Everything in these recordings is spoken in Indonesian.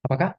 Apakah?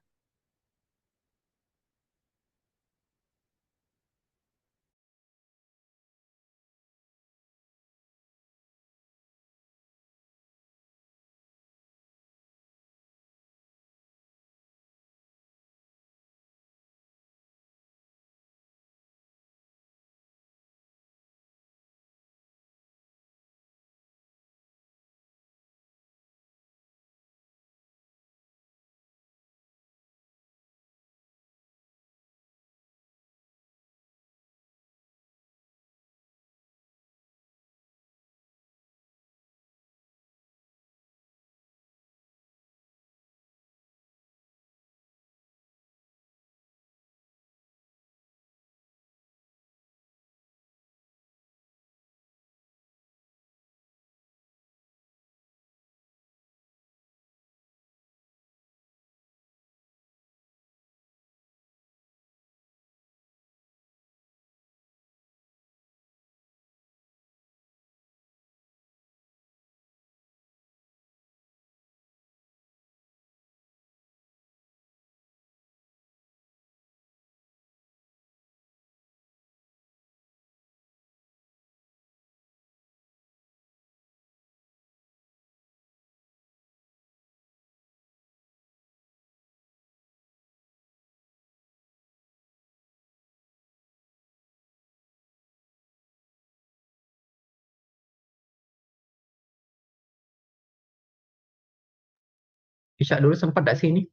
Isya dulu sempat gak sih ini?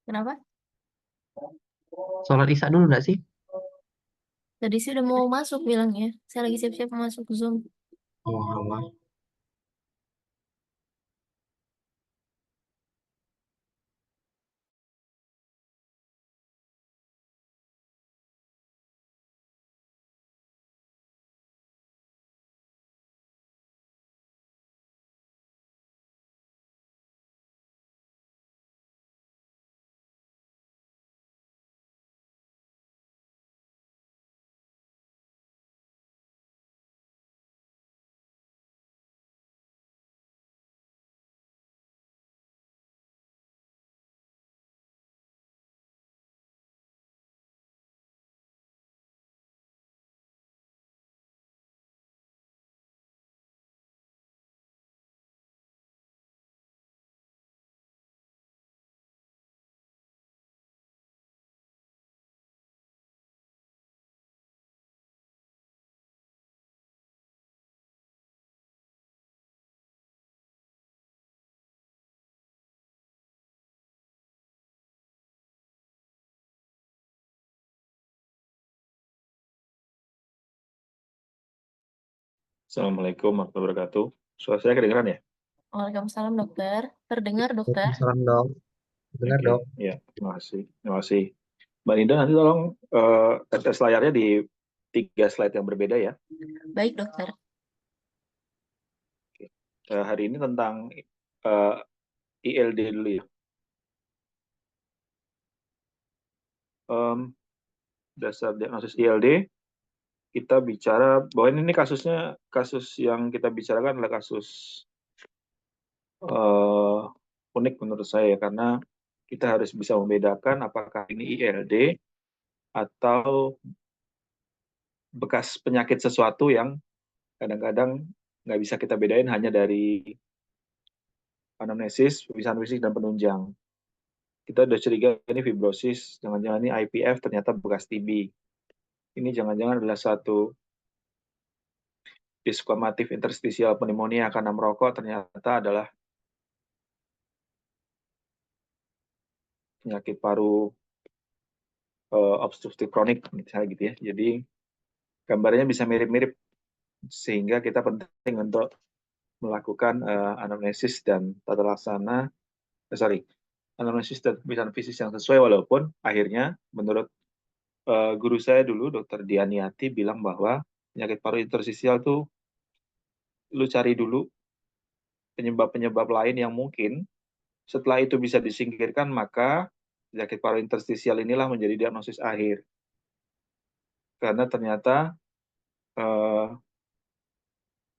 Kenapa? Sholat Isya dulu gak sih? Tadi sih udah mau masuk bilangnya. Saya lagi siap-siap masuk Zoom. Oh, Allah. Assalamualaikum warahmatullahi wabarakatuh. Suara saya kedengeran ya? Waalaikumsalam dokter. Terdengar dokter? Salam dong. Dengar Oke, dong. ya, terima kasih. Terima kasih. Mbak Linda, nanti tolong tes layarnya di 3 slide yang berbeda ya. Baik dokter. Oke. Hari ini tentang eh, ILD dulu ya. Em, Dasar diagnosis ILD, kita bicara bahwa ini kasusnya, kasus yang kita bicarakan adalah kasus eh, unik menurut saya ya, karena kita harus bisa membedakan apakah ini ILD atau bekas penyakit sesuatu yang kadang-kadang nggak bisa kita bedain hanya dari anamnesis, pemeriksaan fisik, dan penunjang. Kita udah curiga ini fibrosis, jangan-jangan ini IPF, ternyata bekas TB. Ini jangan-jangan adalah satu discomative interstitial pneumonia karena merokok, ternyata adalah penyakit paru obstruktif kronik, misalnya gitu ya. Jadi gambarnya bisa mirip-mirip, sehingga kita penting untuk melakukan anamnesis dan tata laksana, sorry, anamnesis dan pemeriksaan fisik yang sesuai, walaupun akhirnya menurut guru saya dulu, Dokter Dianiati, bilang bahwa penyakit paru interstisial tuh lu cari dulu penyebab-penyebab lain yang mungkin setelah itu bisa disingkirkan, maka penyakit paru interstisial inilah menjadi diagnosis akhir. Karena ternyata eh,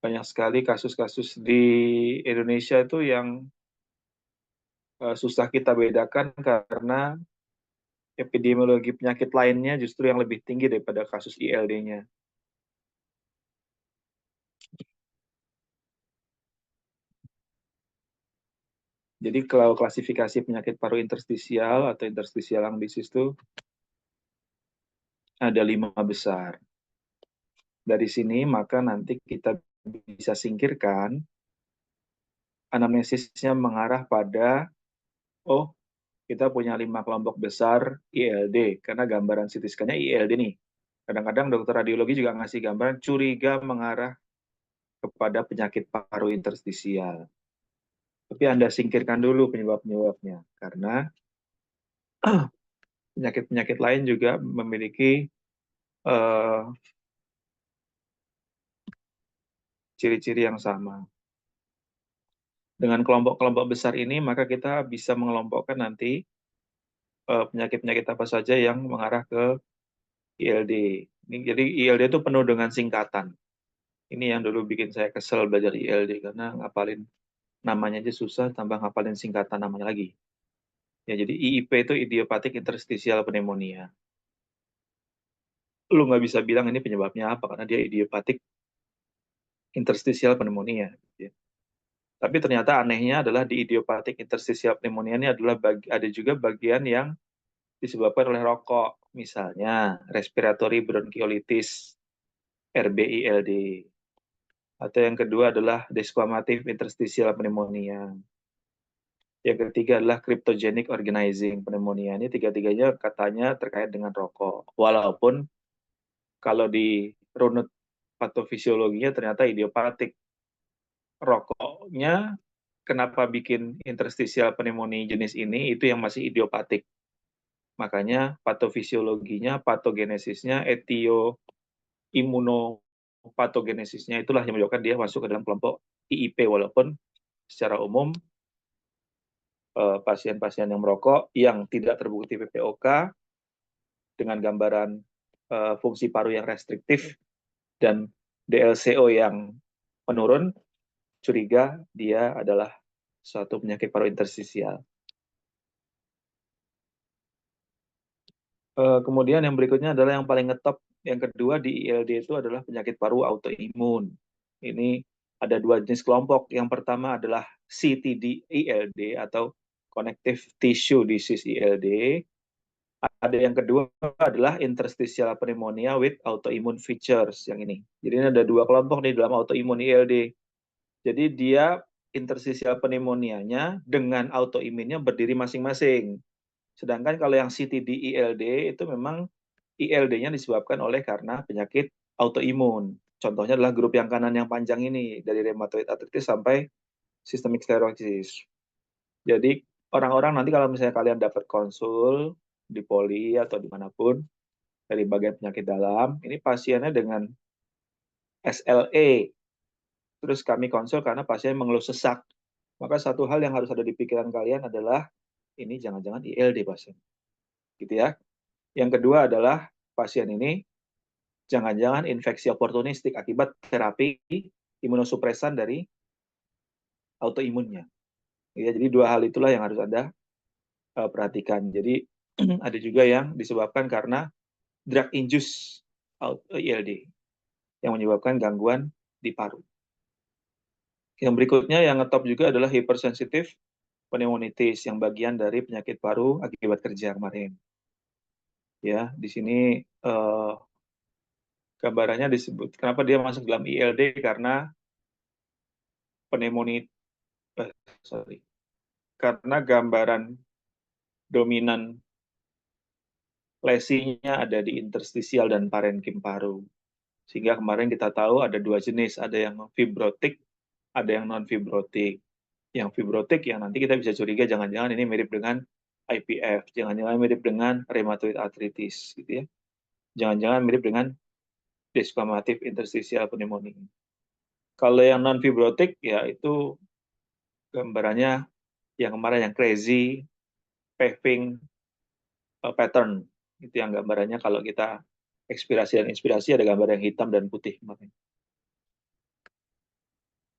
banyak sekali kasus-kasus di Indonesia itu yang susah kita bedakan karena epidemiologi penyakit lainnya justru yang lebih tinggi daripada kasus ILD-nya. Jadi kalau klasifikasi penyakit paru interstisial atau interstitial lung disease itu ada 5 besar. Dari sini maka nanti kita bisa singkirkan anamnesisnya mengarah pada, oh kita punya 5 kelompok besar ILD, karena gambaran CT scan-nya ILD nih. Kadang-kadang dokter radiologi juga ngasih gambaran curiga mengarah kepada penyakit paru interstisial. Tapi Anda singkirkan dulu penyebab-penyebabnya, karena penyakit-penyakit lain juga memiliki ciri-ciri yang sama. Dengan kelompok-kelompok besar ini, maka kita bisa mengelompokkan nanti penyakit-penyakit apa saja yang mengarah ke ILD. Jadi ILD itu penuh dengan singkatan. Ini yang dulu bikin saya kesel belajar ILD, karena ngapalin namanya aja susah, tambah ngapalin singkatan namanya lagi. Ya, jadi IIP itu idiopathic interstitial pneumonia. Lu nggak bisa bilang ini penyebabnya apa, karena dia idiopathic interstitial pneumonia. Ya. Tapi ternyata anehnya adalah di idiopathic interstitial pneumonia ini adalah ada juga bagian yang disebabkan oleh rokok, misalnya respiratory bronchiolitis, RBILD. Atau yang kedua adalah desquamative interstitial pneumonia. Yang ketiga adalah cryptogenic organizing pneumonia. Ini tiga-tiganya katanya terkait dengan rokok. Walaupun kalau di runut patofisiologinya ternyata idiopatik. Rokoknya kenapa bikin interstitial pneumonia jenis ini, itu yang masih idiopatik. Makanya patofisiologinya, patogenesisnya, imunopatogenesisnya itulah yang menyebabkan dia masuk ke dalam kelompok IIP, walaupun secara umum pasien-pasien yang merokok yang tidak terbukti PPOK dengan gambaran fungsi paru yang restriktif dan DLCO yang menurun, curiga dia adalah suatu penyakit paru interstisial. Kemudian yang berikutnya adalah yang paling ngetop, yang kedua di ILD itu adalah penyakit paru autoimun. Ini ada 2 jenis kelompok. Yang pertama adalah CTD ILD atau Connective Tissue Disease ILD. Ada yang kedua adalah interstitial pneumonia with autoimmune features, yang ini. Jadi ini ada 2 kelompok nih dalam autoimun ILD. Jadi dia interstitial pneumonianya dengan autoimunnya berdiri masing-masing. Sedangkan kalau yang CTD ILD itu memang ILD-nya disebabkan oleh karena penyakit autoimun. Contohnya adalah grup yang kanan yang panjang ini, dari rheumatoid arthritis sampai systemic sclerosis. Jadi orang-orang nanti kalau misalnya kalian dapat konsul di poli atau dimanapun dari bagian penyakit dalam, ini pasiennya dengan SLE, terus kami konsul karena pasien mengeluh sesak. Maka satu hal yang harus ada di pikiran kalian adalah ini jangan-jangan ILD pasien, gitu ya. Yang kedua adalah pasien ini jangan-jangan infeksi oportunistik akibat terapi imunosupresan dari autoimunnya. Ya, jadi 2 hal itulah yang harus Anda perhatikan. Jadi ada juga yang disebabkan karena drug induced ILD yang menyebabkan gangguan di paru. Yang berikutnya yang ngetop juga adalah hypersensitive pneumonitis yang bagian dari penyakit paru akibat kerja kemarin. Ya, di sini gambarannya disebut kenapa dia masuk dalam ILD karena karena gambaran dominan lesinya ada di interstisial dan parenkim paru. Sehingga kemarin kita tahu ada 2 jenis, ada yang fibrotik, ada yang non-fibrotik. Yang fibrotik yang nanti kita bisa curiga jangan-jangan ini mirip dengan IPF, jangan-jangan mirip dengan rheumatoid arthritis, gitu ya. Jangan-jangan mirip dengan desquamative interstitial pneumonia. Kalau yang non-fibrotik, ya itu gambarannya yang kemarin yang crazy paving pattern. Itu yang gambarannya kalau kita ekspirasi dan inspirasi ada gambar yang hitam dan putih kemarin.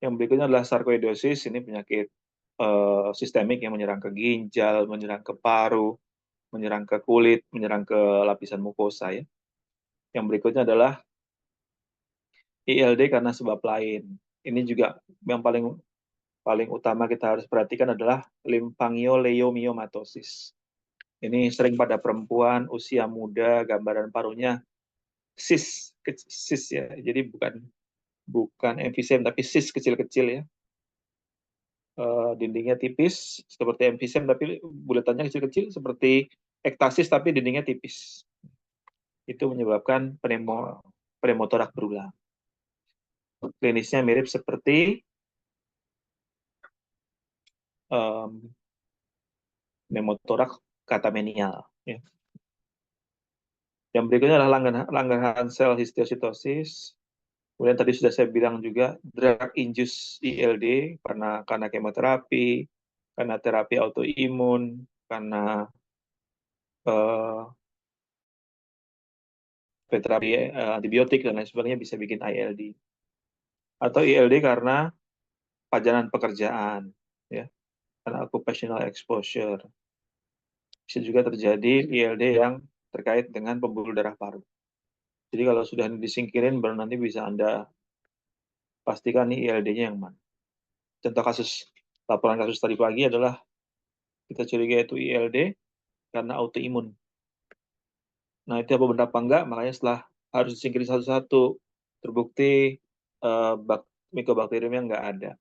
Yang berikutnya adalah sarkoidosis, ini penyakit sistemik yang menyerang ke ginjal, menyerang ke paru, menyerang ke kulit, menyerang ke lapisan mukosa ya. Yang berikutnya adalah ILD karena sebab lain. Ini juga yang paling paling utama kita harus perhatikan adalah limfangioleiomyomatosis. Ini sering pada perempuan usia muda, gambaran parunya cis ya. Jadi bukan emfisem tapi cis kecil-kecil ya. Dindingnya tipis seperti emfisem tapi buletannya kecil-kecil seperti ektasis tapi dindingnya tipis. Itu menyebabkan pneumotorak berulang. Klinisnya mirip seperti pneumotorak katamenial. Ya. Yang berikutnya adalah langganan sel histiocytosis. Kemudian tadi sudah saya bilang juga drug induced ILD karena kemoterapi, karena terapi autoimun, karena terapi antibiotik dan lain sebagainya bisa bikin ILD. Atau ILD karena pajanan pekerjaan, ya, karena occupational exposure. Bisa juga terjadi ILD yang terkait dengan pembuluh darah paru. Jadi kalau sudah disingkirin, baru nanti bisa Anda pastikan nih ILD-nya yang mana. Contoh laporan kasus tadi pagi adalah kita curiga itu ILD karena autoimun. Nah, itu apa benar apa enggak, makanya setelah harus disingkirin satu-satu, terbukti Mycobacteriumnya nggak ada.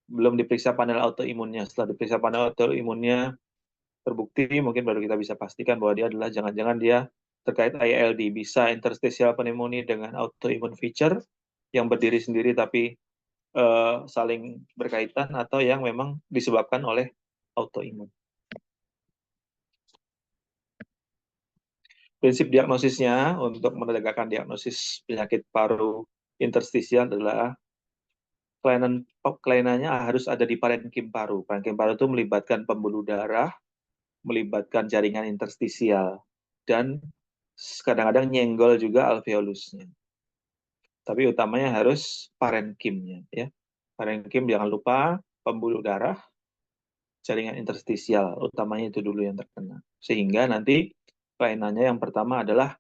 Belum diperiksa panel autoimunnya. Setelah diperiksa panel autoimunnya, terbukti, mungkin baru kita bisa pastikan bahwa dia adalah jangan-jangan dia terkait ILD. Bisa interstitial pneumonia dengan autoimmune feature yang berdiri sendiri tapi saling berkaitan, atau yang memang disebabkan oleh autoimun. Prinsip diagnosisnya untuk menegakkan diagnosis penyakit paru interstisial adalah kelainannya harus ada di parenkim paru. Parenkim paru itu melibatkan pembuluh darah, melibatkan jaringan interstisial, dan kadang-kadang nyenggol juga alveolusnya. Tapi utamanya harus parenkimnya, ya. Parenkim jangan lupa pembuluh darah, jaringan interstisial, utamanya itu dulu yang terkena. Sehingga nanti kelainannya yang pertama adalah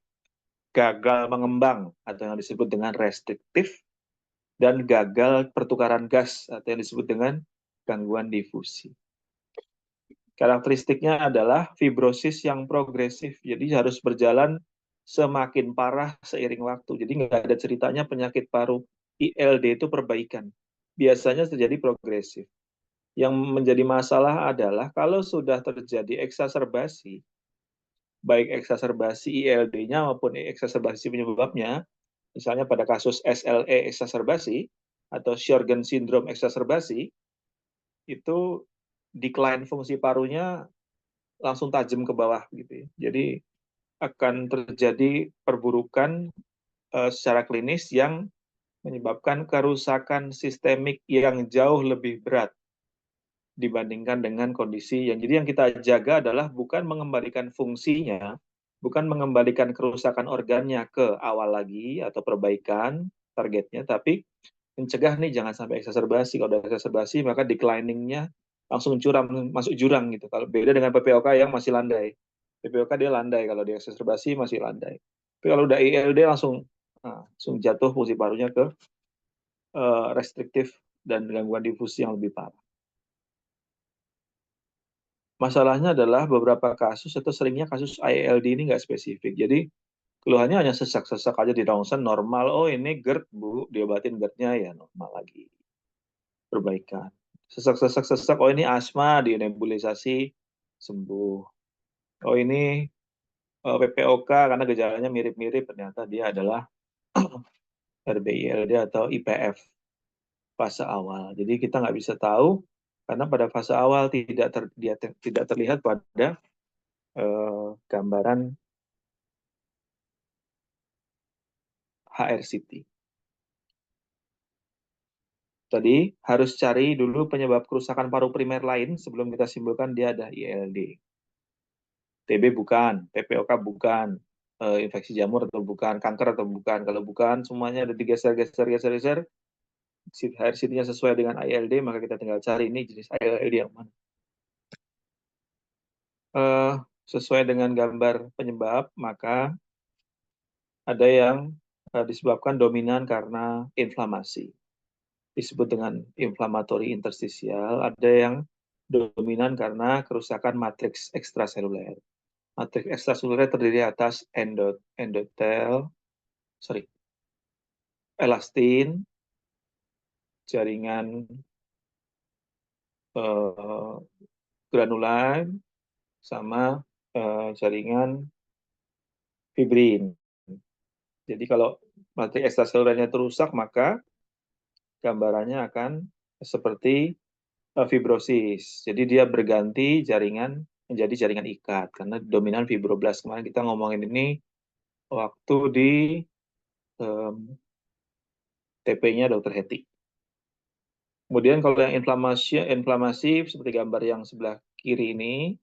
gagal mengembang atau yang disebut dengan restriktif, dan gagal pertukaran gas atau yang disebut dengan gangguan difusi. Karakteristiknya adalah fibrosis yang progresif, jadi harus berjalan semakin parah seiring waktu. Jadi nggak ada ceritanya penyakit paru ILD itu perbaikan. Biasanya terjadi progresif. Yang menjadi masalah adalah kalau sudah terjadi eksaserbasi, baik eksaserbasi ILD-nya maupun eksaserbasi penyebabnya, misalnya pada kasus SLE eksaserbasi atau Sjögren syndrome eksaserbasi, itu decline fungsi parunya langsung tajam ke bawah gitu ya. Jadi akan terjadi perburukan secara klinis yang menyebabkan kerusakan sistemik yang jauh lebih berat dibandingkan dengan kondisi yang kita jaga adalah bukan mengembalikan fungsinya, bukan mengembalikan kerusakan organnya ke awal lagi atau perbaikan targetnya, tapi mencegah nih jangan sampai eksaserbasi. Kalau udah eksaserbasi maka declining-nya langsung masuk jurang gitu. Kalau beda dengan PPOK yang masih landai. PPOK dia landai, kalau dia eksaserbasi masih landai. Tapi kalau udah ILD langsung jatuh fungsi parunya ke restriktif dan gangguan difusi yang lebih parah. Masalahnya adalah beberapa kasus atau seringnya kasus ILD ini nggak spesifik. Jadi keluhannya hanya sesak-sesak aja di ronsen normal. Oh ini GERD bu, diobatin GERD-nya ya normal lagi. Perbaikan. Sesak-sesak, oh ini asma, dinebulisasi, sembuh. Oh ini PPOK karena gejalanya mirip-mirip, ternyata dia adalah RBILD atau IPF fase awal. Jadi kita nggak bisa tahu karena pada fase awal tidak terlihat pada gambaran HRCT. Tadi harus cari dulu penyebab kerusakan paru primer lain sebelum kita simpulkan dia ada ILD. TB bukan, PPOK bukan, infeksi jamur atau bukan, kanker atau bukan. Kalau bukan, semuanya ada digeser-geser, HRCT-nya sesuai dengan ILD, maka kita tinggal cari ini jenis ILD yang mana. Sesuai dengan gambar penyebab, maka ada yang disebabkan dominan karena inflamasi, disebut dengan inflamatory interstisial. Ada yang dominan karena kerusakan matriks ekstraseluler. Matriks ekstraseluler terdiri atas elastin, jaringan granulat, sama jaringan fibrin. Jadi kalau matriks ekstraselulernya terusak, maka gambarannya akan seperti fibrosis. Jadi dia berganti jaringan menjadi jaringan ikat karena dominan fibroblast. Kemarin kita ngomongin ini waktu di TP-nya Dr. Heti. Kemudian kalau yang inflamasi seperti gambar yang sebelah kiri ini,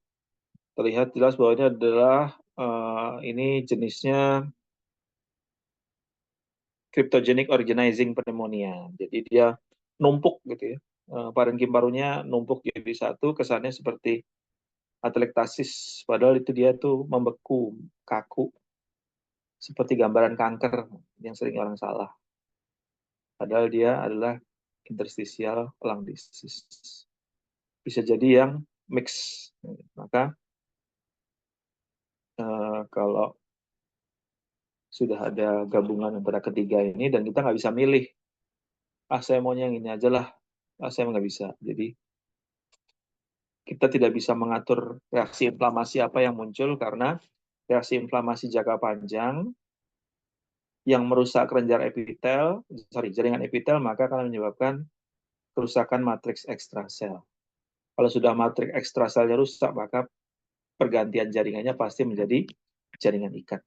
terlihat jelas bahwa ini adalah ini jenisnya cryptogenic organizing pneumonia. Jadi dia numpuk gitu ya. Parenkim parunya numpuk jadi satu, kesannya seperti atelektasis, padahal itu dia tuh membeku, kaku, seperti gambaran kanker yang sering orang salah. Padahal dia adalah interstitial lung disease. Bisa jadi yang mix. Maka kalau sudah ada gabungan antara ketiga ini dan kita nggak bisa milih, saya maunya yang ini aja lah, saya nggak bisa. Jadi kita tidak bisa mengatur reaksi inflamasi apa yang muncul karena reaksi inflamasi jangka panjang yang merusak kelenjar jaringan epitel, maka akan menyebabkan kerusakan matriks ekstrasel. Kalau sudah matriks ekstraselnya rusak, maka pergantian jaringannya pasti menjadi jaringan ikat.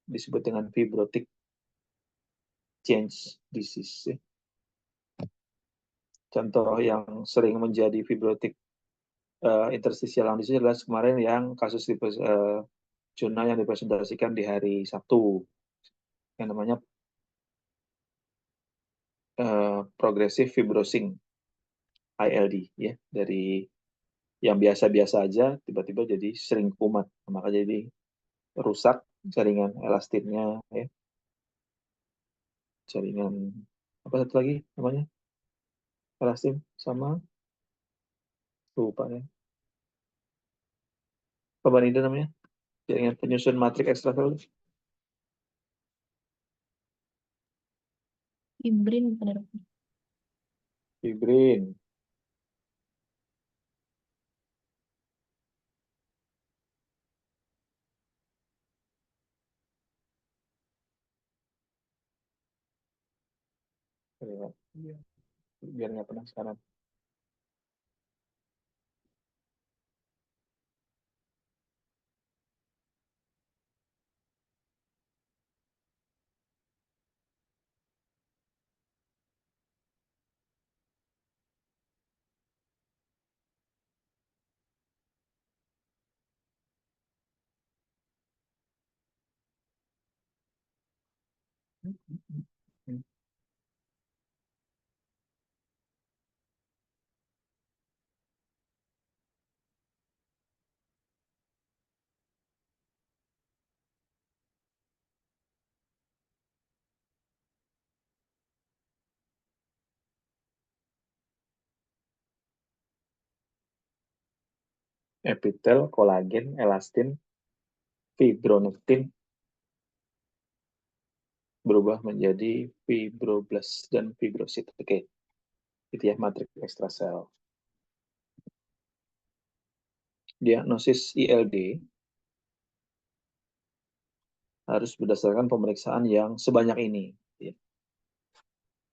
Disebut dengan fibrotic change disease. Contoh yang sering menjadi fibrotic interstitial lung disease adalah kemarin yang kasus jurnal yang dipresentasikan di hari Sabtu, yang namanya progressive fibrosing ILD, ya, dari yang biasa-biasa aja tiba-tiba jadi sering kumat, maka jadi rusak jaringan elastinnya, ya, jaringan apa satu lagi namanya elastin sama lupa ya, apa itu namanya jaringan penyusun matriks ekstraseluler, Fibrin benar. fibrin. Biar nggak penasaran. Epitel, kolagen, elastin, fibronektin berubah menjadi fibroblast dan fibrosit. Oke, itu ya matriks ekstrasel. Diagnosis ILD harus berdasarkan pemeriksaan yang sebanyak ini.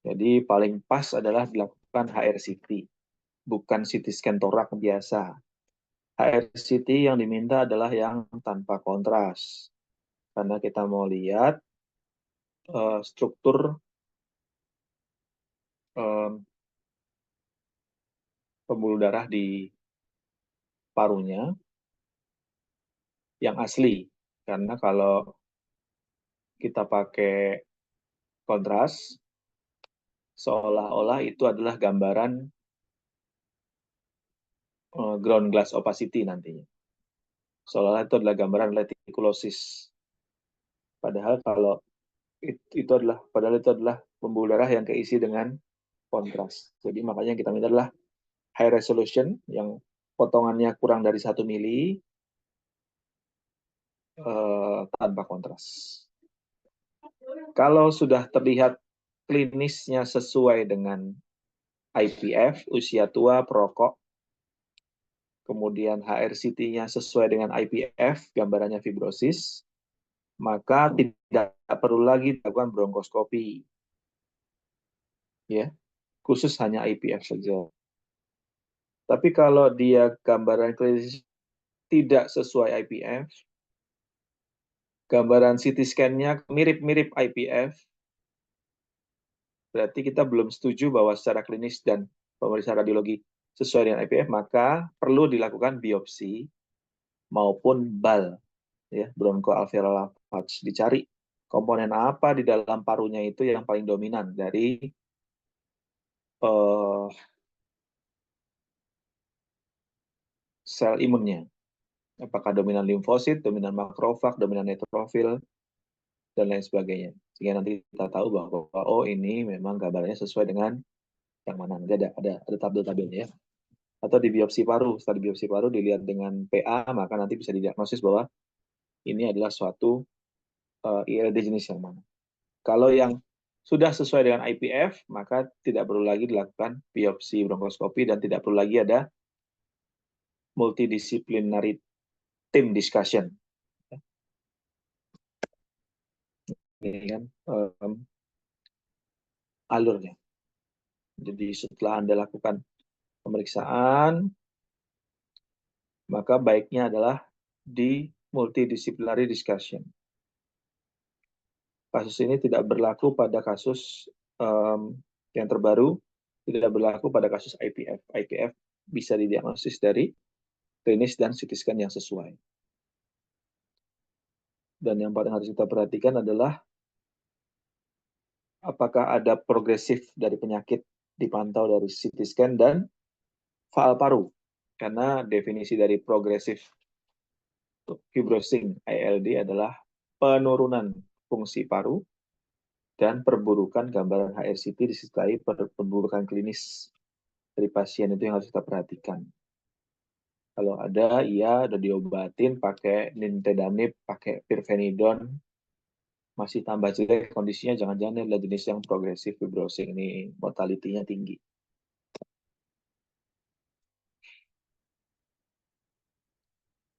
Jadi paling pas adalah dilakukan HRCT, bukan CT scan torak biasa. HRCT yang diminta adalah yang tanpa kontras, karena kita mau lihat struktur pembuluh darah di parunya yang asli. Karena kalau kita pakai kontras, seolah-olah itu adalah gambaran ground glass opacity nantinya. Seolah-olah itu adalah gambaran retikulosis. Padahal padahal itu adalah pembuluh darah yang keisi dengan kontras. Jadi makanya kita minta adalah high resolution yang potongannya kurang dari 1 mili tanpa kontras. Kalau sudah terlihat klinisnya sesuai dengan IPF, usia tua, perokok, kemudian HRCT-nya sesuai dengan IPF, gambarannya fibrosis, maka tidak perlu lagi dilakukan bronkoskopi. Ya, khusus hanya IPF saja. Tapi kalau dia gambaran klinis tidak sesuai IPF, gambaran CT scan-nya mirip-mirip IPF, berarti kita belum setuju bahwa secara klinis dan pemeriksaan radiologi sesuai dengan IPF, maka perlu dilakukan biopsi maupun BAL, ya, bronchoalveolar lavage. Dicari komponen apa di dalam parunya itu yang paling dominan dari sel imunnya. Apakah dominan limfosit, dominan makrofag, dominan neutrofil, dan lain sebagainya. Sehingga nanti kita tahu bahwa oh ini memang gambarnya sesuai dengan yang mana. Nanti ada tabel-tabelnya ya. Atau di biopsi paru, setelah di biopsi paru dilihat dengan PA, maka nanti bisa didiagnosis bahwa ini adalah suatu ILD jenis yang mana. Kalau yang sudah sesuai dengan IPF, maka tidak perlu lagi dilakukan biopsi bronkoskopi dan tidak perlu lagi ada multidisciplinary team discussion. Ini kan alurnya. Jadi setelah Anda lakukan pemeriksaan, maka baiknya adalah di multidisciplinary discussion. Kasus ini tidak berlaku pada kasus yang terbaru, tidak berlaku pada kasus IPF. IPF bisa didiagnosis dari klinis dan CT scan yang sesuai. Dan yang paling harus kita perhatikan adalah apakah ada progresif dari penyakit dipantau dari CT scan dan faal paru. Karena definisi dari progresif fibrosing ILD adalah penurunan fungsi paru dan perburukan gambaran HRCT disertai perburukan klinis dari pasien. Itu yang harus kita perhatikan. Kalau ada, iya udah diobatin pakai nintedanib, pakai pirfenidon, masih tambah jelek kondisinya, jangan-jangan adalah jenis yang progresif fibrosing, ini mortality-nya tinggi.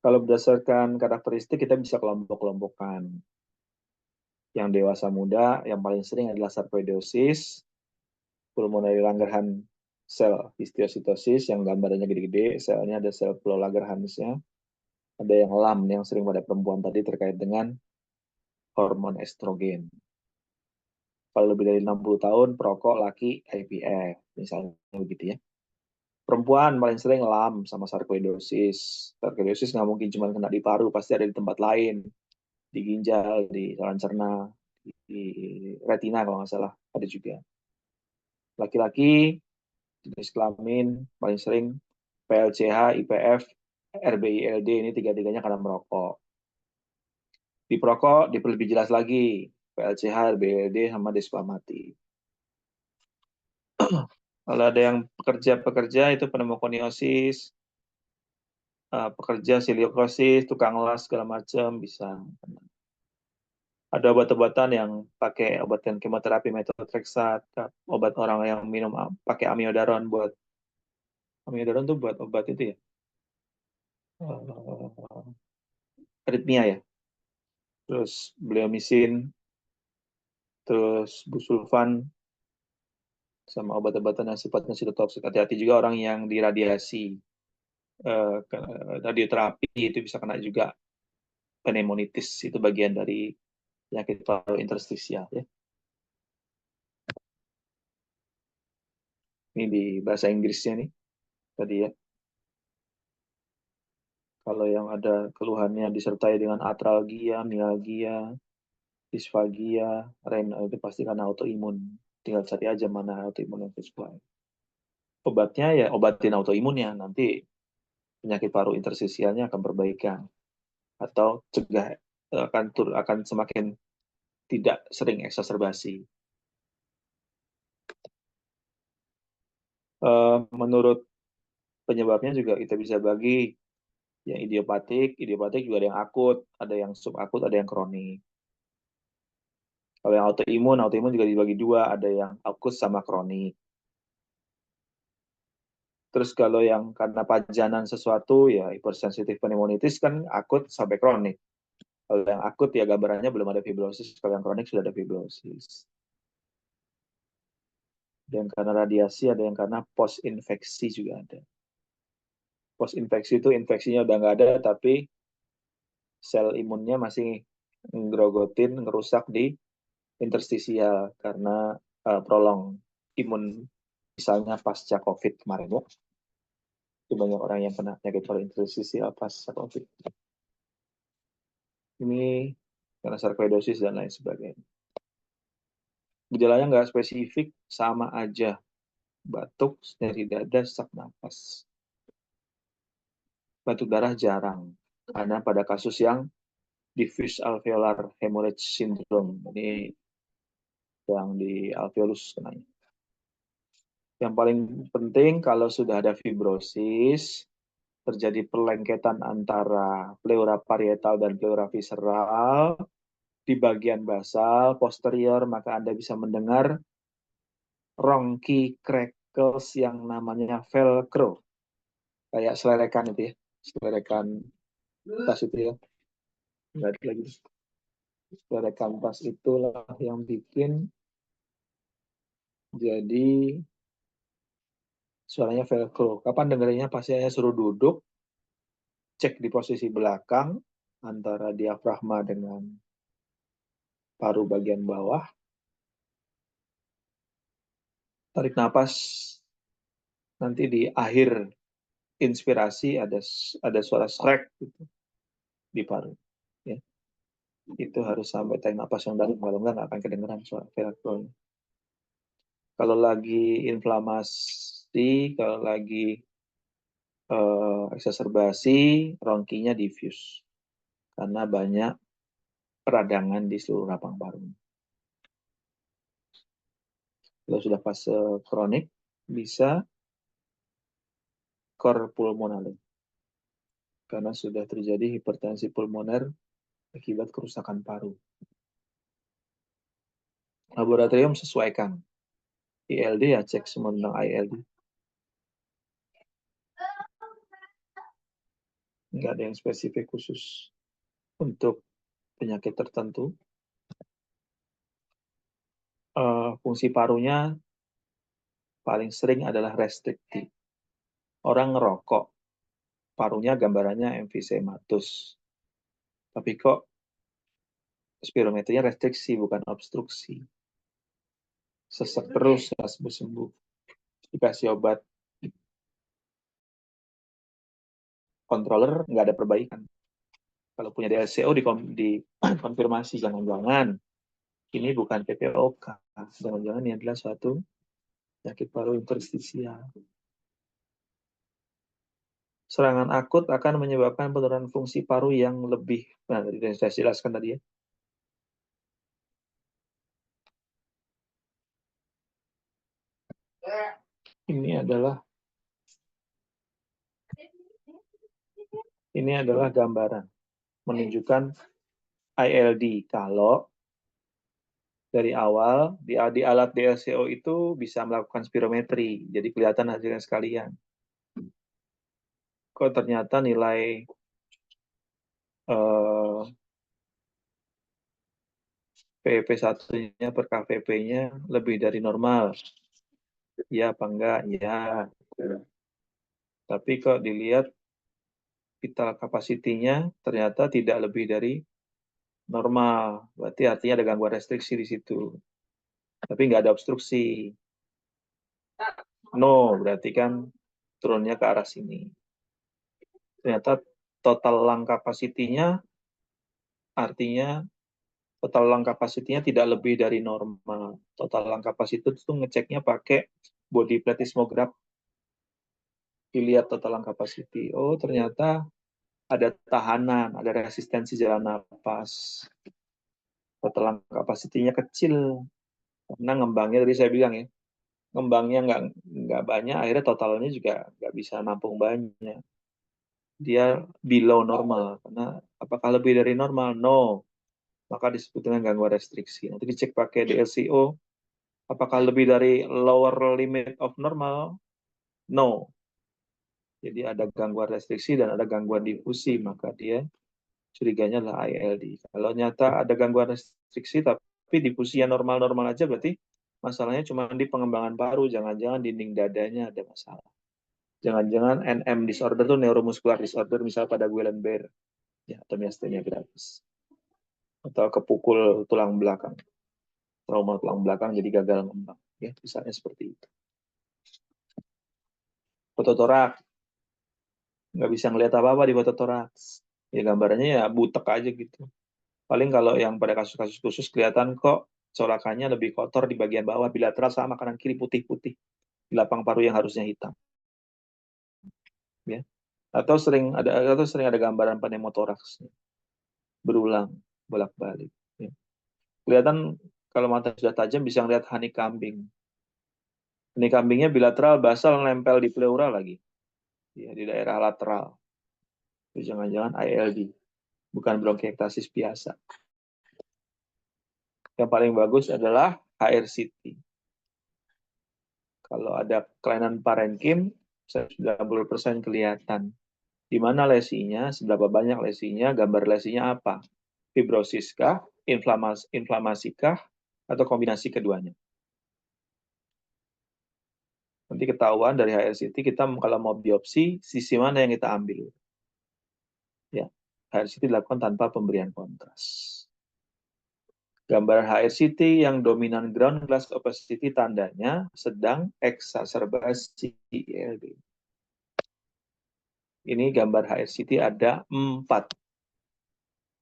Kalau berdasarkan karakteristik, kita bisa kelompok-kelompokkan. Yang dewasa muda, yang paling sering adalah sarkoidosis, pulmonary Langerhans sel histiocytosis, yang gambarannya gede-gede, selnya ada sel Langerhans-nya. Ada yang LAM, yang sering pada perempuan tadi terkait dengan hormon estrogen. Kalau lebih dari 60 tahun, perokok, laki, IPF, misalnya begitu ya. Perempuan paling sering LAM sama sarkoidosis. Sarkoidosis nggak mungkin cuma kena di paru, pasti ada di tempat lain. Di ginjal, di saluran cerna, di retina kalau nggak salah, ada juga. Laki-laki, jenis kelamin, paling sering PLCH, IPF, RBILD, ini tiga-tiganya karena merokok. Di perokok, diperlebih jelas lagi, PLCH, RBILD, sama desquamati. Kalau ada yang pekerja-pekerja itu pneumokoniosis, pekerja silikosis, tukang las segala macam bisa. Ada obat-obatan yang pakai obatan kemoterapi methotrexate, obat orang yang minum pakai amiodaron amiodaron tuh buat obat itu ya, aritmia ya. Terus bleomisin, terus busulfan, sama obat-obatan yang sifatnya sitotoksik. Hati-hati juga orang yang diradiasi radioterapi itu bisa kena juga pneumonitis, itu bagian dari penyakit paru interstisial ya. Ini di bahasa Inggrisnya nih tadi ya. Kalau yang ada keluhannya disertai dengan atralgia, mialgia, disfagia, renal, itu pasti karena autoimun. tinggal cari aja mana autoimun supply. Obatnya ya obatin autoimunnya, nanti penyakit paru interstisialnya akan perbaikan atau cegah akan semakin tidak sering eksaserbasi. Menurut penyebabnya juga kita bisa bagi yang idiopatik juga ada yang akut, ada yang subakut, ada yang kronik. Kalau yang autoimun juga dibagi dua, ada yang akut sama kronik. Terus kalau yang karena pajanan sesuatu, ya hypersensitif pneumonitis kan akut sampai kronik. Kalau yang akut ya gambarannya belum ada fibrosis, kalau yang kronik sudah ada fibrosis. Ada yang karena radiasi, ada yang karena post-infeksi juga ada. Post-infeksi itu infeksinya udah nggak ada, tapi sel imunnya masih ngerogotin, ngerusak di interstisial karena prolong imun, misalnya pasca COVID kemarin ya. Banyak orang yang kena penyakit paru interstisial pasca COVID. Ini karena sarkoidosis dan lain sebagainya. Gejalanya nggak spesifik, sama aja. Batuk, nyeri dada, sesak napas. Batuk darah jarang, karena pada kasus yang diffuse alveolar hemorrhage syndrome, ini yang di alveolus kenanya. Yang paling penting kalau sudah ada fibrosis, terjadi perlengketan antara pleura parietal dan pleura visceral di bagian basal posterior, maka Anda bisa mendengar rongki crackles yang namanya velcro. Kayak selerekan itu ya, selerekan tas itu ya. Nggak ada lagi. Selerekan tas itulah yang bikin jadi suaranya velcro. Kapan dengerinnya? Pasiennya suruh duduk, cek di posisi belakang antara diafragma dengan paru bagian bawah. Tarik napas, nanti di akhir inspirasi ada suara srek gitu di paru. Ya. Itu harus sampai tarik napas yang dalam, kalau nggak akan kedengeran suara velcro. Kalau lagi inflamasi, kalau lagi eksaserbasi, rongkinya diffuse karena banyak peradangan di seluruh rapang paru. Kalau sudah fase kronik, bisa cor pulmonale karena sudah terjadi hipertensi pulmoner akibat kerusakan paru. Laboratorium sesuaikan. ILD ya cek semua tentang ILD. Nggak ada yang spesifik khusus untuk penyakit tertentu. Fungsi parunya paling sering adalah restriktif. Orang ngerokok, parunya gambarannya emfisematus. Tapi kok spirometrinya restriksi, bukan obstruksi. Sesek terus, nggak sembuh-sembuh. Dikasih obat controller, nggak ada perbaikan. Kalau punya DLCO dikonfirmasi, jangan-jangan ini bukan PPOK, jangan-jangan ini adalah suatu penyakit paru interstisial. Serangan akut akan menyebabkan penurunan fungsi paru yang lebih, nah tadi saya jelaskan tadi ya. Ini adalah gambaran menunjukkan ILD. Kalau dari awal di alat DLCO itu bisa melakukan spirometri, jadi kelihatan hasilnya sekalian. Kok ternyata nilai PVP1-nya per KVP-nya lebih dari normal. Ya apa enggak? Ya. Tapi kok dilihat vital capacity-nya ternyata tidak lebih dari normal. Berarti artinya ada gangguan restriksi di situ. Tapi nggak ada obstruksi. No, berarti kan turunnya ke arah sini. Ternyata total lung capacity-nya artinya total lung capacity-nya tidak lebih dari normal. Total lung capacity itu ngeceknya pakai body plethysmograph. Dilihat total lung capacity. Oh, ternyata ada tahanan, ada resistensi jalan napas. Total lung capacity-nya kecil. Karena ngembangnya, tadi saya bilang ya, ngembangnya nggak banyak, akhirnya totalnya juga nggak bisa nampung banyak. Dia below normal. Karena apakah lebih dari normal? No. Maka disebut dengan gangguan restriksi. Nanti dicek pakai DLCO. Apakah lebih dari lower limit of normal? No. Jadi ada gangguan restriksi dan ada gangguan difusi, maka dia curiganya adalah ILD. Kalau nyata ada gangguan restriksi tapi difusinya normal-normal aja, berarti masalahnya cuma di pengembangan paru, jangan-jangan dinding dadanya ada masalah. Jangan-jangan NM disorder tuh neuromuscular disorder, misalnya pada Guillain-Barré ya, atau myasthenia gravis. Atau kepukul tulang belakang. Trauma tulang belakang jadi gagal ngembang. Ya, misalnya seperti itu. Fototorak. Nggak bisa ngelihat apa-apa di fototoraks. Ya gambarannya ya butek aja gitu. Paling kalau yang pada kasus-kasus khusus kelihatan kok corakannya lebih kotor di bagian bawah, bilateral sama kanan kiri putih-putih. Di lapang paru yang harusnya hitam. Ya. Atau sering ada gambaran pneumotoraks. Berulang, bolak-balik. Ya. Kelihatan kalau mata sudah tajam bisa ngelihat honeycombing. Honeycombingnya bilateral, basal nempel di pleura lagi. Ya, di daerah lateral. Itu jangan-jangan ILD, bukan bronkiektasis biasa. Yang paling bagus adalah HRCT. Kalau ada kelainan parenkim, 90% kelihatan. Di mana lesinya, seberapa banyak lesinya, gambar lesinya apa? Fibrosis kah, inflamasi kah, atau kombinasi keduanya? Nanti ketahuan dari HRCT, kita kalau mau biopsi, sisi mana yang kita ambil. Ya, HRCT dilakukan tanpa pemberian kontras. Gambar HRCT yang dominan ground glass opacity tandanya sedang eksaserbasi ILD. Ini gambar HRCT ada 4.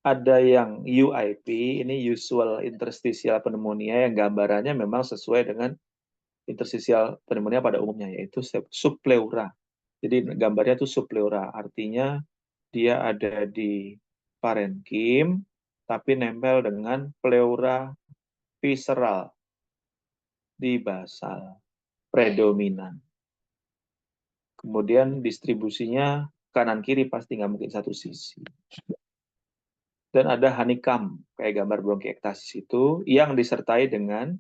Ada yang UIP, ini usual interstitial pneumonia, yang gambarannya memang sesuai dengan interstitial pneumonia pada umumnya, yaitu subpleura. Jadi gambarnya itu subpleura, artinya dia ada di parenkim, tapi nempel dengan pleura visceral di basal, predominan. Kemudian distribusinya kanan-kiri pasti nggak mungkin satu sisi. Dan ada honeycomb, kayak gambar bronkiektasis itu, yang disertai dengan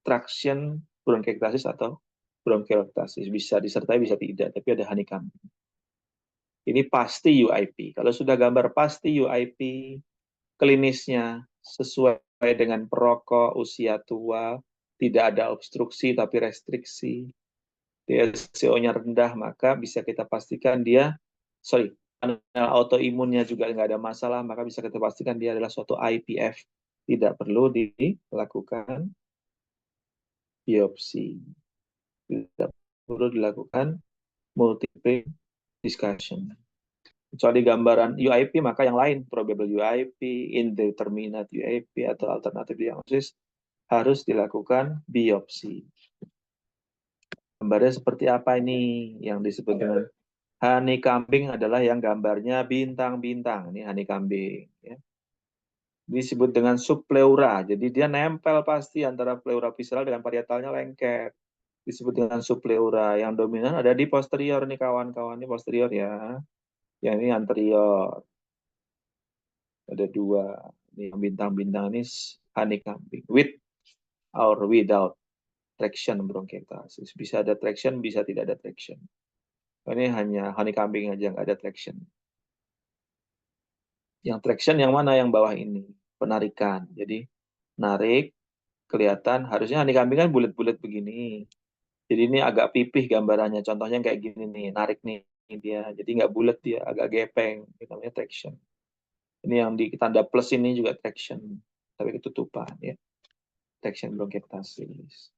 traction bronkiektasis atau bronkiektasis. Bisa disertai, bisa tidak, tapi ada honeycomb. Ini pasti UIP. Kalau sudah gambar pasti UIP, klinisnya sesuai dengan perokok, usia tua, tidak ada obstruksi tapi restriksi, DSCO-nya rendah, maka bisa kita pastikan panel autoimunnya juga nggak ada masalah, maka bisa kita pastikan dia adalah suatu IPF. Tidak perlu dilakukan biopsi. Tidak perlu dilakukan multiple discussion. Kecuali gambaran UIP, maka yang lain, probable UIP, indeterminate UIP, atau alternative diagnosis, harus dilakukan biopsi. Gambarnya seperti apa ini yang disebut dengan honeycombing, adalah yang gambarnya bintang-bintang. Ini honeycombing. Ya. Disebut dengan subpleura. Jadi dia nempel pasti antara pleura visceral dengan parietalnya lengket. Disebut dengan subpleura. Yang dominan ada di posterior nih kawan-kawan. Ini posterior ya. Yang ini anterior. Ada 2. Ini bintang-bintang ini honeycombing. With or without traction bronkiektasis. Bisa ada traction, bisa tidak ada traction. Ini hanya honeycombing aja, nggak ada traction. Yang traction yang mana? Yang bawah ini. Penarikan. Jadi narik, kelihatan. Harusnya honeycombing kan bulat-bulat begini. Jadi ini agak pipih gambarannya. Contohnya kayak gini nih. Narik nih dia. Jadi nggak bulat dia, agak gepeng. Itu namanya traction. Ini yang di tanda plus ini juga traction. Tapi ketutupan ya. Traction bronkiektasis.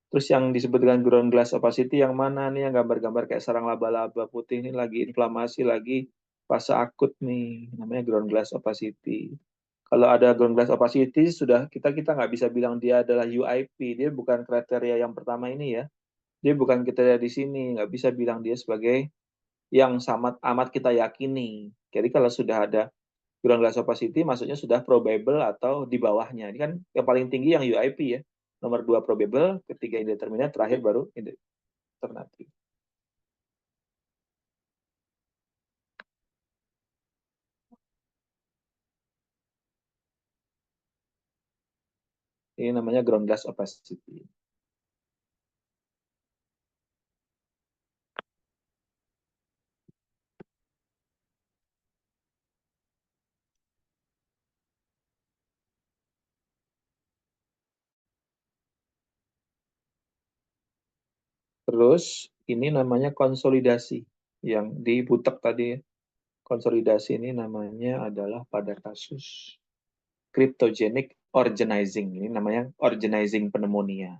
Terus yang disebut dengan ground glass opacity yang mana nih? Yang gambar-gambar kayak sarang laba-laba putih ini lagi inflamasi, lagi fase akut nih. Namanya ground glass opacity. Kalau ada ground glass opacity sudah kita nggak bisa bilang dia adalah UIP. Dia bukan kriteria yang pertama ini ya. Dia bukan kriteria di sini. Nggak bisa bilang dia sebagai yang sangat amat kita yakini. Jadi kalau sudah ada ground glass opacity, maksudnya sudah probable atau di bawahnya. Ini kan yang paling tinggi yang UIP ya. Nomor 2 probable, ketiga indeterminate, terakhir baru alternatif. Ini namanya ground glass opacity. Terus ini namanya konsolidasi yang di butek tadi. Konsolidasi ini namanya adalah pada kasus cryptogenic organizing. Ini namanya organizing pneumonia.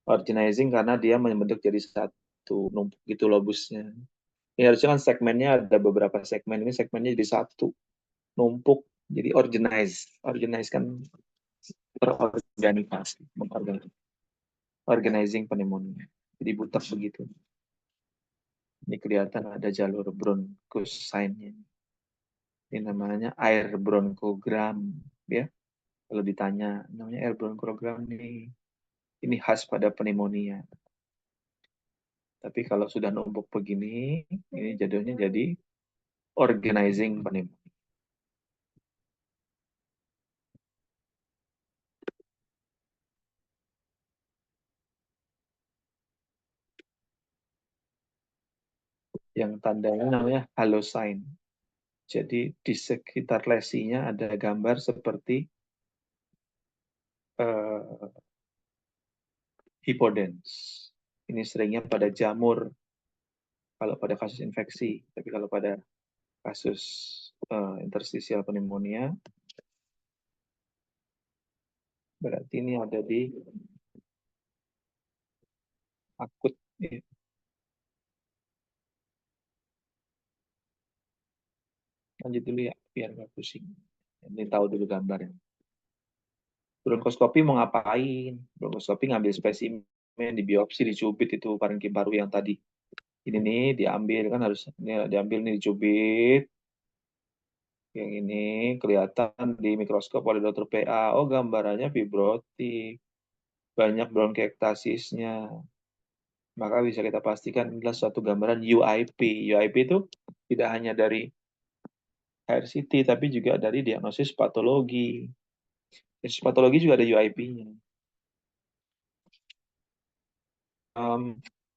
Organizing karena dia membentuk jadi satu numpuk gitu lobusnya. Ini harusnya kan segmennya ada beberapa segmen. Ini segmennya jadi satu numpuk jadi organize. Organize kan terorganisasi, mengorganisasi. Organizing pneumonia. Jadi butek begitu. Ini kelihatan ada jalur bronchus sign-nya. Ini namanya air bronchogram ya. Kalau ditanya namanya air bronchogram nih. Ini khas pada pneumonia. Tapi kalau sudah numpuk begini, ini jadinya jadi organizing pneumonia. Yang tandanya namanya halo sign. Jadi di sekitar lesinya ada gambar seperti hipodens. Ini seringnya pada jamur kalau pada kasus infeksi, tapi kalau pada kasus interstisial pneumonia berarti ini ada di akut. Ya. Lanjut dulu ya, biar nggak pusing. Ini tahu dulu gambarnya. Bronkoskopi mau ngapain? Bronkoskopi ngambil spesimen, di biopsi, dicubit itu parenkim paru yang tadi. Ini nih diambil kan harus ini diambil nih dicubit. Yang ini kelihatan di mikroskop oleh dokter PA. Oh gambarannya fibrotik, banyak bronkiektasisnya. Maka bisa kita pastikan adalah suatu gambaran UIP. UIP itu tidak hanya dari HRCT tapi juga dari diagnosis patologi. Diagnosis patologi juga ada UIP-nya.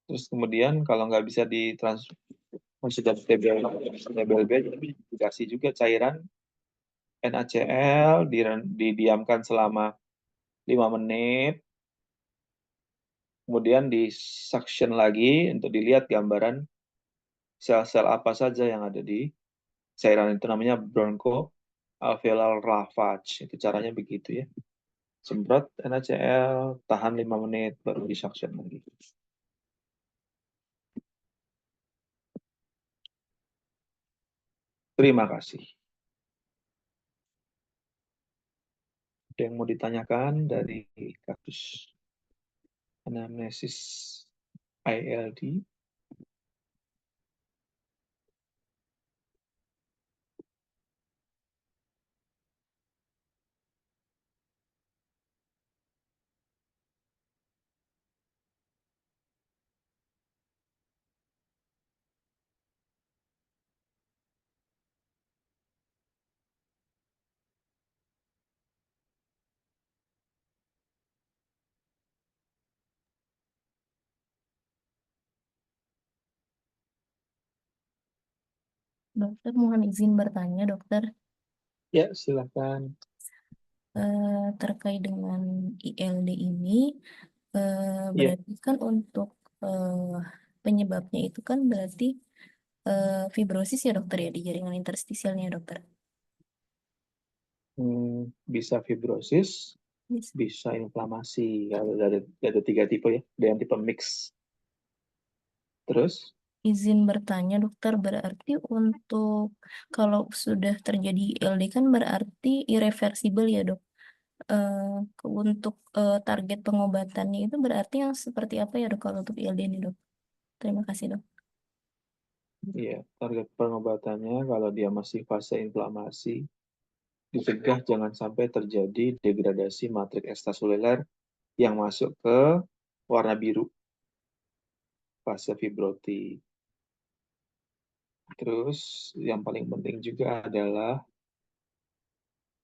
Terus kemudian kalau nggak bisa sudah TBLB, dikasih juga cairan NaCl, didiamkan selama 5 menit, kemudian di suction lagi untuk dilihat gambaran sel-sel apa saja yang ada di cairan itu, namanya bronchoalveolar lavage. Itu caranya begitu ya. Semprot NaCl, tahan 5 menit, baru di suction lagi. Terima kasih. Ada yang mau ditanyakan dari kasus anamnesis ILD? Dokter, mohon izin bertanya, dokter. Ya, silakan. Terkait dengan ILD ini, Ya, berarti kan untuk penyebabnya itu kan berarti fibrosis ya dokter ya di jaringan interstisialnya dokter. bisa fibrosis, Yes. bisa inflamasi. Ada 3 tipe ya. Ada yang tipe mix. Terus, izin bertanya dokter, berarti untuk kalau sudah terjadi ILD kan berarti irreversibel ya dok. Untuk target pengobatannya itu berarti yang seperti apa ya dok kalau untuk ILD ini dok? Terima kasih dok. Iya, target pengobatannya kalau dia masih fase inflamasi, dicegah jangan sampai terjadi degradasi matriks ekstraseluler yang masuk ke warna biru, fase fibrotik. Terus yang paling penting juga adalah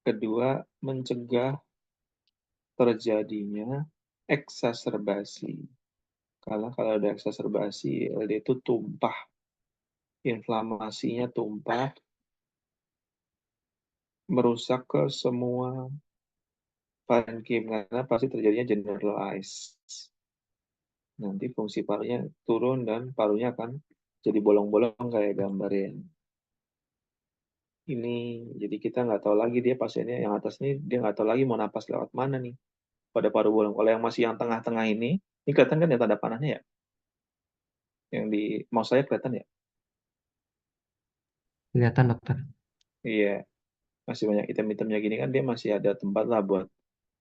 kedua, mencegah terjadinya eksaserbasi. Karena kalau ada eksaserbasi, LD itu tumpah, inflamasinya tumpah, merusak ke semua parenkim, karena pasti terjadinya generalized. Nanti fungsi parunya turun dan parunya akan jadi bolong-bolong kayak gambar yang ini. Jadi kita nggak tahu lagi dia pasiennya yang atas ini, dia nggak tahu lagi mau napas lewat mana nih pada paru bolong. Kalau yang masih yang tengah-tengah ini kelihatan kan ya tanda panahnya ya? Yang di mouse saya kelihatan ya? Kelihatan dokter. Iya, masih banyak item-itemnya gini kan dia masih ada tempat lah buat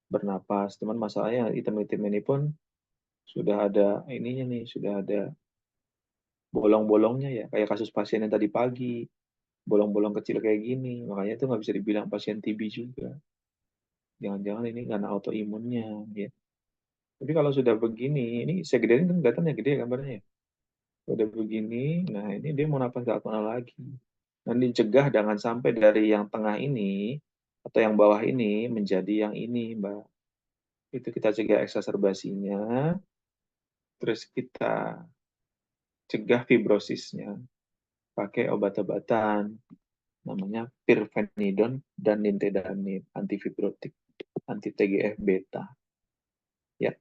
bernapas. Cuman masalahnya item-item ini pun sudah ada ininya nih, sudah ada bolong-bolongnya ya. Kayak kasus pasien yang tadi pagi, bolong-bolong kecil kayak gini. Makanya itu nggak bisa dibilang pasien TB juga. Jangan-jangan ini karena autoimunnya ya. Tapi kalau sudah begini, ini saya gedein kan kelihatan ya gede gambarnya ya. Udah begini, nah ini dia mau napas lewat mana lagi. Dan dicegah jangan sampai dari yang tengah ini atau yang bawah ini menjadi yang ini, Mbak. Itu kita cegah eksaserbasinya, terus kita cegah fibrosisnya pakai obat-obatan namanya pirfenidon dan nintedanib, antifibrotik, anti TGF beta. Ya,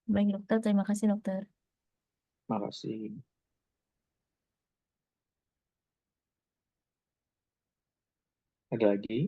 Baik dokter, terima kasih dokter. makasih. Ada lagi?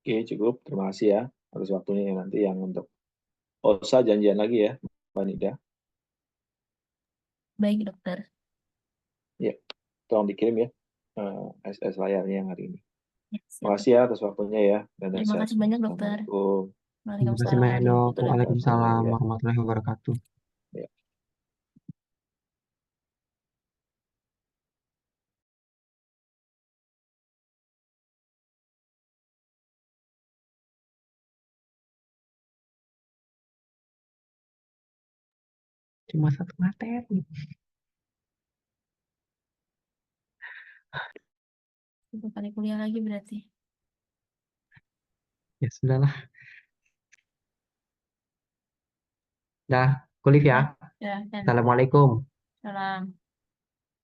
Oke, cukup. Terima kasih ya atas waktunya yang nanti yang untuk OSA janjian lagi ya, Mbak Nida. Baik dokter. Ya, tolong dikirim ya SS layarnya yang hari ini. Ya, siap Makasih dokter. ya atas waktunya ya. Dan Terima sehat. kasih banyak dokter. Assalamualaikum. Terima kasih Waalaikumsalam banyak dok. warahmatullahi wabarakatuh. Waalaikumsalam Ya. warahmatullahi wabarakatuh. Ya. Cuma satu materi. Satu kali kuliah lagi berarti. Ya sudahlah. Dah, kuliah ya. Ya, kan. Assalamualaikum. Salam.